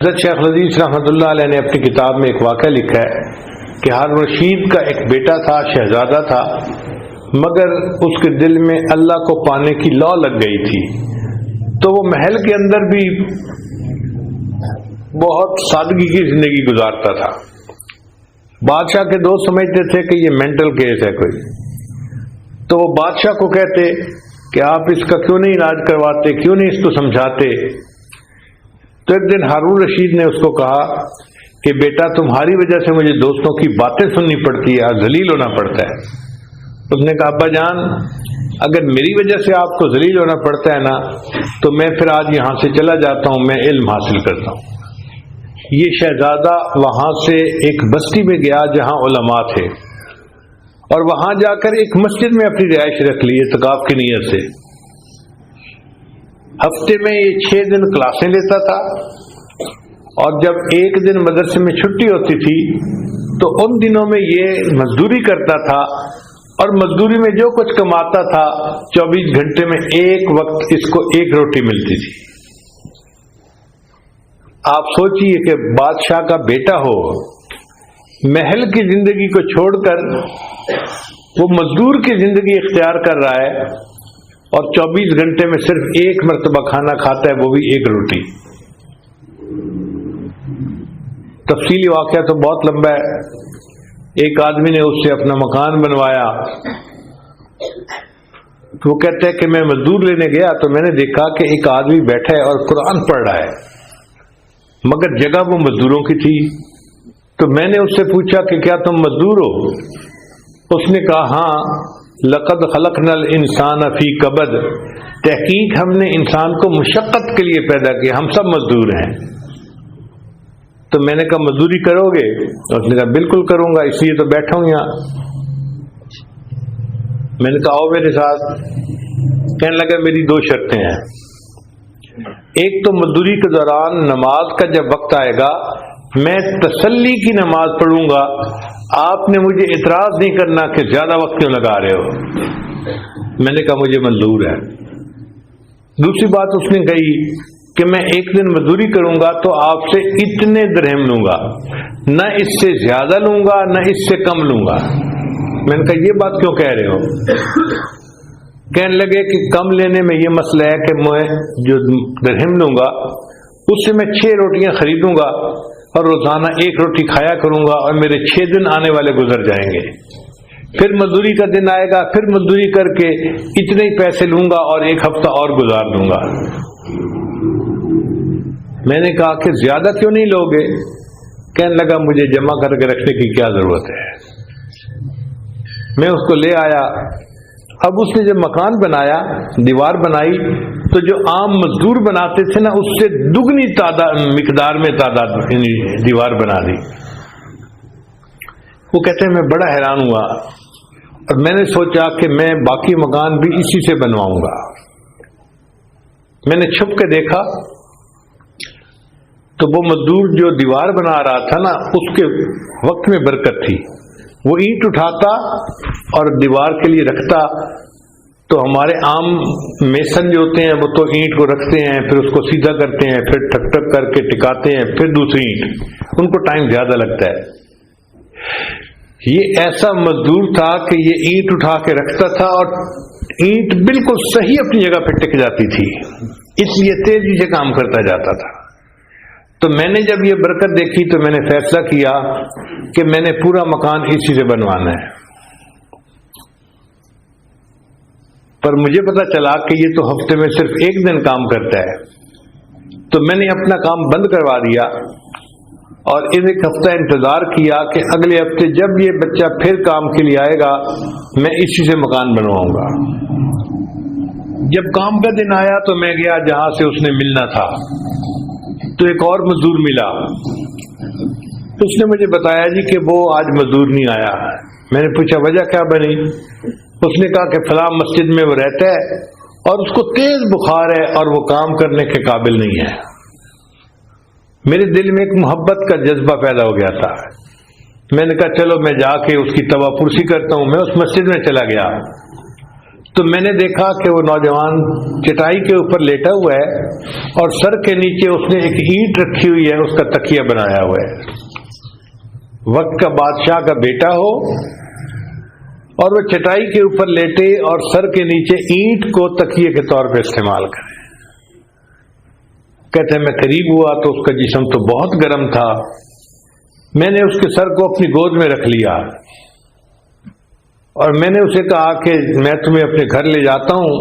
حضرت شیخ لذیذ رحمۃ اللہ علیہ نے اپنی کتاب میں ایک واقعہ لکھا ہے کہ ہارون رشید کا ایک بیٹا تھا، شہزادہ تھا، مگر اس کے دل میں اللہ کو پانے کی لو لگ گئی تھی، تو وہ محل کے اندر بھی بہت سادگی کی زندگی گزارتا تھا۔ بادشاہ کے دوست سمجھتے تھے کہ یہ مینٹل کیس ہے کوئی، تو وہ بادشاہ کو کہتے کہ آپ اس کا کیوں نہیں علاج کرواتے، کیوں نہیں اس کو سمجھاتے۔ تو ایک دن ہارون رشید نے اس کو کہا کہ بیٹا تمہاری وجہ سے مجھے دوستوں کی باتیں سننی پڑتی ہے، ذلیل ہونا پڑتا ہے۔ اس نے کہا ابا جان اگر میری وجہ سے آپ کو ذلیل ہونا پڑتا ہے نا تو میں پھر آج یہاں سے چلا جاتا ہوں، میں علم حاصل کرتا ہوں۔ یہ شہزادہ وہاں سے ایک بستی میں گیا جہاں علماء تھے، اور وہاں جا کر ایک مسجد میں اپنی رہائش رکھ لی اعتکاف کی نیت سے۔ ہفتے میں یہ 6 دن کلاسیں لیتا تھا، اور جب ایک دن مدرسے میں چھٹی ہوتی تھی تو ان دنوں میں یہ مزدوری کرتا تھا، اور مزدوری میں جو کچھ کماتا تھا 24 گھنٹے میں ایک وقت اس کو 1 روٹی ملتی تھی۔ آپ سوچئے کہ بادشاہ کا بیٹا ہو، محل کی زندگی کو چھوڑ کر وہ مزدور کی زندگی اختیار کر رہا ہے، اور 24 گھنٹے میں صرف 1 مرتبہ کھانا کھاتا ہے، وہ بھی 1 روٹی۔ تفصیلی واقعہ تو بہت لمبا ہے۔ ایک آدمی نے اس سے اپنا مکان بنوایا، تو وہ کہتا ہے کہ میں مزدور لینے گیا تو میں نے دیکھا کہ ایک آدمی بیٹھا ہے اور قرآن پڑھ رہا ہے، مگر جگہ وہ مزدوروں کی تھی۔ تو میں نے اس سے پوچھا کہ کیا تم مزدور ہو؟ اس نے کہا ہاں، لقد خلقنا الانسان فی کبد، تحقیق ہم نے انسان کو مشقت کے لیے پیدا کیا، ہم سب مزدور ہیں۔ تو میں نے کہا مزدوری کرو گے؟ اس نے کہا بالکل کروں گا، اس لیے تو بیٹھا ہوں یہاں۔ میں نے کہا آؤ میرے ساتھ۔ کہنے لگا میری 2 شرطیں ہیں، ایک تو مزدوری کے دوران نماز کا جب وقت آئے گا میں تسلی کی نماز پڑھوں گا، آپ نے مجھے اعتراض نہیں کرنا کہ زیادہ وقت کیوں لگا رہے ہو۔ میں نے کہا مجھے منظور ہے۔ دوسری بات اس نے کہی کہ میں ایک دن مزدوری کروں گا تو آپ سے اتنے درہم لوں گا، نہ اس سے زیادہ لوں گا نہ اس سے کم لوں گا۔ میں نے کہا یہ بات کیوں کہہ رہے ہو؟ کہنے لگے کہ کم لینے میں یہ مسئلہ ہے کہ میں جو درہم لوں گا اس سے میں 6 روٹیاں خریدوں گا اور روزانہ 1 روٹی کھایا کروں گا، اور میرے 6 دن آنے والے گزر جائیں گے، پھر مزدوری کا دن آئے گا، پھر مزدوری کر کے اتنے ہی پیسے لوں گا اور 1 ہفتہ اور گزار لوں گا۔ میں نے کہا کہ زیادہ کیوں نہیں لوگے؟ کہنے لگا مجھے جمع کر کے رکھنے کی کیا ضرورت ہے۔ میں اس کو لے آیا۔ اب اس نے جب مکان بنایا، دیوار بنائی، تو جو عام مزدور بناتے تھے نا اس سے دگنی مقدار میں تعداد دیوار بنا دی۔ وہ کہتے ہیں میں بڑا حیران ہوا، اور میں نے سوچا کہ میں باقی مکان بھی اسی سے بنواؤں گا۔ میں نے چھپ کے دیکھا تو وہ مزدور جو دیوار بنا رہا تھا نا اس کے وقت میں برکت تھی۔ وہ اینٹ اٹھاتا اور دیوار کے لیے رکھتا، تو ہمارے عام میسن جو ہوتے ہیں وہ تو اینٹ کو رکھتے ہیں، پھر اس کو سیدھا کرتے ہیں، پھر ٹھک ٹھک کر کے ٹکاتے ہیں، پھر دوسری اینٹ، ان کو ٹائم زیادہ لگتا ہے۔ یہ ایسا مزدور تھا کہ یہ اینٹ اٹھا کے رکھتا تھا اور اینٹ بالکل صحیح اپنی جگہ پہ ٹک جاتی تھی، اس لیے تیزی سے کام کرتا جاتا تھا۔ تو میں نے جب یہ برکت دیکھی تو میں نے فیصلہ کیا کہ میں نے پورا مکان اسی سے بنوانا ہے۔ پر مجھے پتا چلا کہ یہ تو ہفتے میں صرف 1 دن کام کرتا ہے، تو میں نے اپنا کام بند کروا دیا اور 1 ہفتہ انتظار کیا کہ اگلے ہفتے جب یہ بچہ پھر کام کے لیے آئے گا میں اسی سے مکان بنواؤں گا۔ جب کام کا دن آیا تو میں گیا جہاں سے اس نے ملنا تھا، تو ایک اور مزدور ملا۔ اس نے مجھے بتایا جی کہ وہ آج مزدور نہیں آیا۔ میں نے پوچھا وجہ کیا بنی؟ اس نے کہا کہ فلاں مسجد میں وہ رہتا ہے اور اس کو تیز بخار ہے اور وہ کام کرنے کے قابل نہیں ہے۔ میرے دل میں ایک محبت کا جذبہ پیدا ہو گیا تھا۔ میں نے کہا چلو میں جا کے اس کی توا پرسی کرتا ہوں۔ میں اس مسجد میں چلا گیا، تو میں نے دیکھا کہ وہ نوجوان چٹائی کے اوپر لیٹا ہوا ہے اور سر کے نیچے اس نے ایک اینٹ رکھی ہوئی ہے، اس کا تکیہ بنایا ہوا ہے۔ وقت کا بادشاہ کا بیٹا ہو اور وہ چٹائی کے اوپر لیٹے اور سر کے نیچے اینٹ کو تکیے کے طور پہ استعمال کرے۔ کہتے ہیں میں قریب ہوا تو اس کا جسم تو بہت گرم تھا، میں نے اس کے سر کو اپنی گود میں رکھ لیا اور میں نے اسے کہا کہ میں تمہیں اپنے گھر لے جاتا ہوں،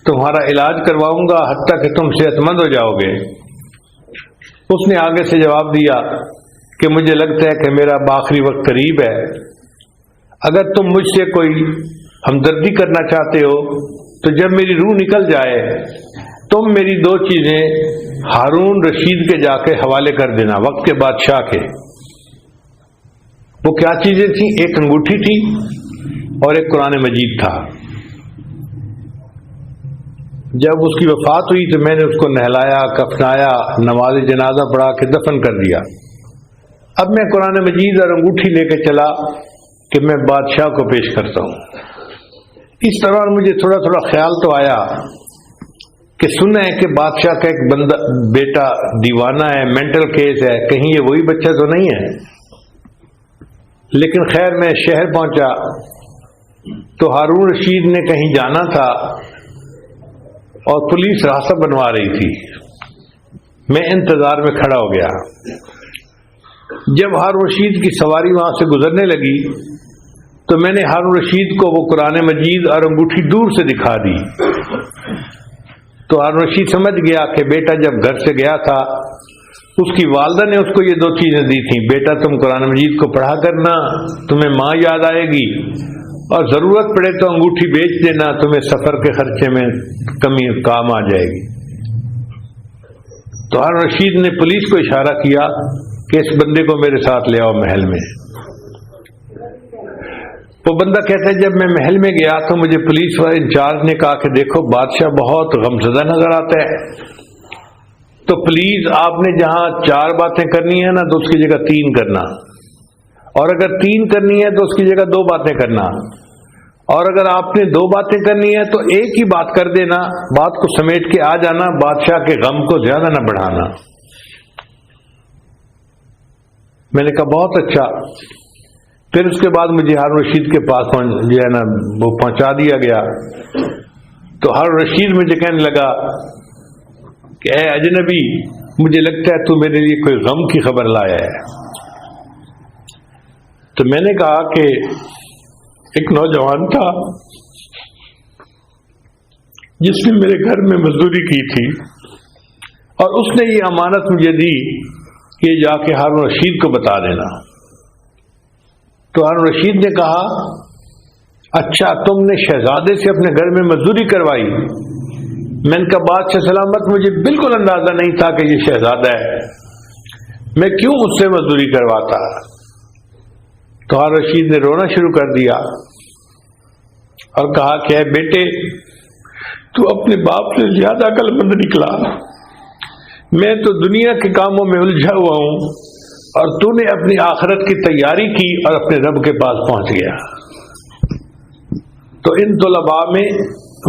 تمہارا علاج کرواؤں گا حتیٰ کہ تم صحت مند ہو جاؤ گے۔ اس نے آگے سے جواب دیا کہ مجھے لگتا ہے کہ میرا آخری وقت قریب ہے، اگر تم مجھ سے کوئی ہمدردی کرنا چاہتے ہو تو جب میری روح نکل جائے تم میری دو چیزیں ہارون رشید کے جا کے حوالے کر دینا، وقت کے بادشاہ کے۔ وہ کیا چیزیں تھیں؟ ایک انگوٹھی تھی اور ایک قرآن مجید تھا۔ جب اس کی وفات ہوئی تو میں نے اس کو نہلایا، کفنایا، نماز جنازہ پڑھا کے دفن کر دیا۔ اب میں قرآن مجید اور انگوٹھی لے کے چلا کہ میں بادشاہ کو پیش کرتا ہوں۔ اس طرح مجھے تھوڑا تھوڑا خیال تو آیا کہ سنا ہے کہ بادشاہ کا ایک بندہ بیٹا دیوانہ ہے، مینٹل کیس ہے، کہیں یہ وہی بچہ تو نہیں ہے۔ لیکن خیر میں شہر پہنچا تو ہارون رشید نے کہیں جانا تھا اور پولیس راستہ بنوا رہی تھی، میں انتظار میں کھڑا ہو گیا۔ جب ہارون رشید کی سواری وہاں سے گزرنے لگی تو میں نے ہارون رشید کو وہ قرآن مجید اور انگوٹھی دور سے دکھا دی تو ہارون رشید سمجھ گیا کہ بیٹا جب گھر سے گیا تھا اس کی والدہ نے اس کو یہ دو چیزیں دی تھیں، بیٹا تم قرآن مجید کو پڑھا کرنا، تمہیں ماں یاد آئے گی، اور ضرورت پڑے تو انگوٹھی بیچ دینا، تمہیں سفر کے خرچے میں کمی کام آ جائے گی۔ تو ہارون رشید نے پولیس کو اشارہ کیا کہ اس بندے کو میرے ساتھ لے آؤ محل میں۔ وہ بندہ کہتا ہے جب میں محل میں گیا تو مجھے پولیس والے انچارج نے کہا کہ دیکھو بادشاہ بہت غمزدہ نظر آتا ہے، تو پلیز آپ نے جہاں 4 باتیں کرنی ہے نا تو اس کی جگہ 3 کرنا، اور اگر 3 کرنی ہے تو اس کی جگہ 2 باتیں کرنا، اور اگر آپ نے 2 باتیں کرنی ہے تو ایک ہی بات کر دینا، بات کو سمیٹ کے آ جانا، بادشاہ کے غم کو زیادہ نہ بڑھانا۔ میں نے کہا بہت اچھا۔ پھر اس کے بعد مجھے ہارون رشید کے پاس جو ہے نا وہ پہنچا دیا گیا تو ہارون رشید مجھے کہنے لگا کہ اے اجنبی، مجھے لگتا ہے تو میرے لیے کوئی غم کی خبر لایا ہے۔ تو میں نے کہا کہ ایک نوجوان تھا جس نے میرے گھر میں مزدوری کی تھی اور اس نے یہ امانت مجھے دی کہ جا کے ہارون رشید کو بتا دینا۔ تو ہارون رشید نے کہا اچھا تم نے شہزادے سے اپنے گھر میں مزدوری کروائی؟ میں نے کہا بادشاہ سلامت مجھے بالکل اندازہ نہیں تھا کہ یہ شہزادہ ہے، میں کیوں اس سے مزدوری کرواتا؟ تو ہارون رشید نے رونا شروع کر دیا اور کہا کہ اے بیٹے تو اپنے باپ سے زیادہ عقل مند نکلا، میں تو دنیا کے کاموں میں الجھا ہوا ہوں اور تو نے اپنی آخرت کی تیاری کی اور اپنے رب کے پاس پہنچ گیا۔ تو ان طلباء میں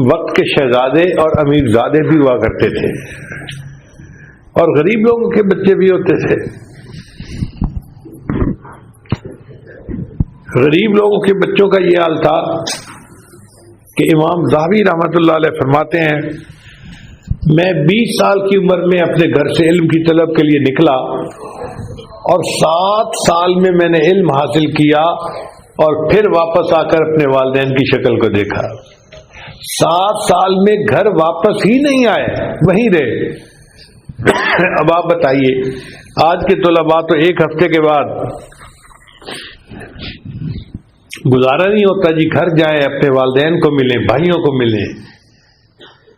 وقت کے شہزادے اور امیر زادے بھی ہوا کرتے تھے اور غریب لوگوں کے بچے بھی ہوتے تھے۔ غریب لوگوں کے بچوں کا یہ حال تھا کہ امام ذہبی رحمۃ اللہ علیہ فرماتے ہیں میں 20 سال کی عمر میں اپنے گھر سے علم کی طلب کے لیے نکلا اور 7 سال میں نے علم حاصل کیا اور پھر واپس آ کر اپنے والدین کی شکل کو دیکھا۔ 7 سال میں گھر واپس ہی نہیں آئے، وہیں رہے۔ اب آپ بتائیے آج کے طلباء تو 1 ہفتے کے بعد گزارا نہیں ہوتا جی گھر جائیں، اپنے والدین کو ملیں، بھائیوں کو ملیں،